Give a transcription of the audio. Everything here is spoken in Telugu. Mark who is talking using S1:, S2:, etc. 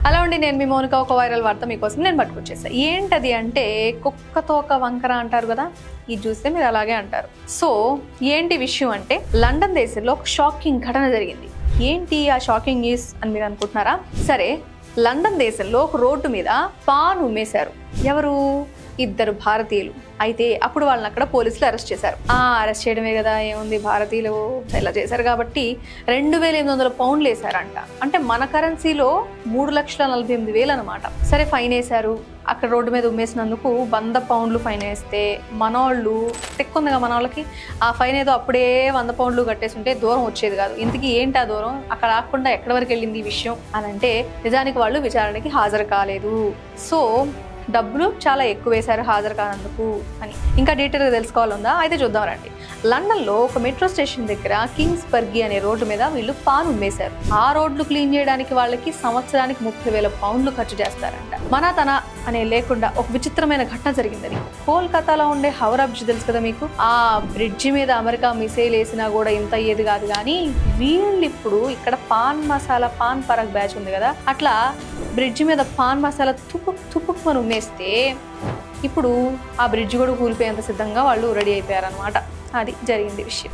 S1: హలో అండి, నేను మీ మౌనిక. ఒక వైరల్ వార్త మీకోసం నేను పట్టుకొచ్చేసా. ఏంటది అంటే కుక్కతో ఒక వంకర అంటారు కదా, ఇది చూస్తే మీరు అలాగే అంటారు. సో ఏంటి విషయం అంటే, లండన్ దేశంలో ఒక షాకింగ్ ఘటన జరిగింది. ఏంటి ఆ షాకింగ్ న్యూస్ అని మీరు అనుకుంటున్నారా? సరే, లండన్ దేశంలో ఒక రోడ్డు మీద పాన్ ఉమ్మేశారు. ఎవరు? ఇద్దరు భారతీయులు. అయితే అప్పుడు వాళ్ళని అక్కడ పోలీసులు అరెస్ట్ చేశారు. అరెస్ట్ చేయడమే కదా, ఏముంది, భారతీయులు ఇలా చేశారు కాబట్టి 2,800 పౌండ్లు వేశారంట. అంటే మన కరెన్సీలో 3,48,000 అనమాట. సరే, ఫైన్ వేశారు. అక్కడ రోడ్డు మీద ఉమ్మేసినందుకు 100 పౌండ్లు ఫైన్ వేస్తే మనోళ్ళు తెక్కుందిగా, మన వాళ్ళకి ఆ ఫైన్ ఏదో అప్పుడే 100 పౌండ్లు కట్టేసి ఉంటే దూరం వచ్చేది కాదు. ఇంతకీ ఏంటి ఆ దూరం? అక్కడ ఆకుండా ఎక్కడి వరకు వెళ్ళింది ఈ విషయం అని అంటే, నిజానికి వాళ్ళు విచారణకి హాజరు కాలేదు. సో డబ్బులు చాలా ఎక్కువ వేశారు హాజరు కానందుకు అని. ఇంకా డీటెయిల్గా తెలుసుకోవాలందా? అయితే చూద్దాం రండి. లండన్లో ఒక మెట్రో స్టేషన్ దగ్గర కింగ్స్బర్గ్ అనే రోడ్డు మీద వీళ్ళు పాన్ ఉమ్మేశారు. ఆ రోడ్లు క్లీన్ చేయడానికి వాళ్ళకి సంవత్సరానికి 30,000 పౌండ్లు ఖర్చు చేస్తారంట. తన అనే లేకుండా ఒక విచిత్రమైన ఘటన జరిగిందని. కోల్కతాలో ఉండే హౌరా బ్రిడ్జ్ తెలుసు కదా మీకు? ఆ బ్రిడ్జి మీద అమెరికా మిసైల్ వేసినా కూడా ఇంత అయ్యేది కాదు. కానీ వీళ్ళు ఇప్పుడు ఇక్కడ pan masala, pan Parag batch ఉంది కదా, అట్లా బ్రిడ్జి మీద పాన్ మసాలా తుపుక్ మనం ఉమ్మేస్తే ఇప్పుడు ఆ బ్రిడ్జ్ కూడా కూలిపోయేంత సిద్ధంగా వాళ్ళు రెడీ అయిపోయారనమాట. అది జరిగింది విషయం.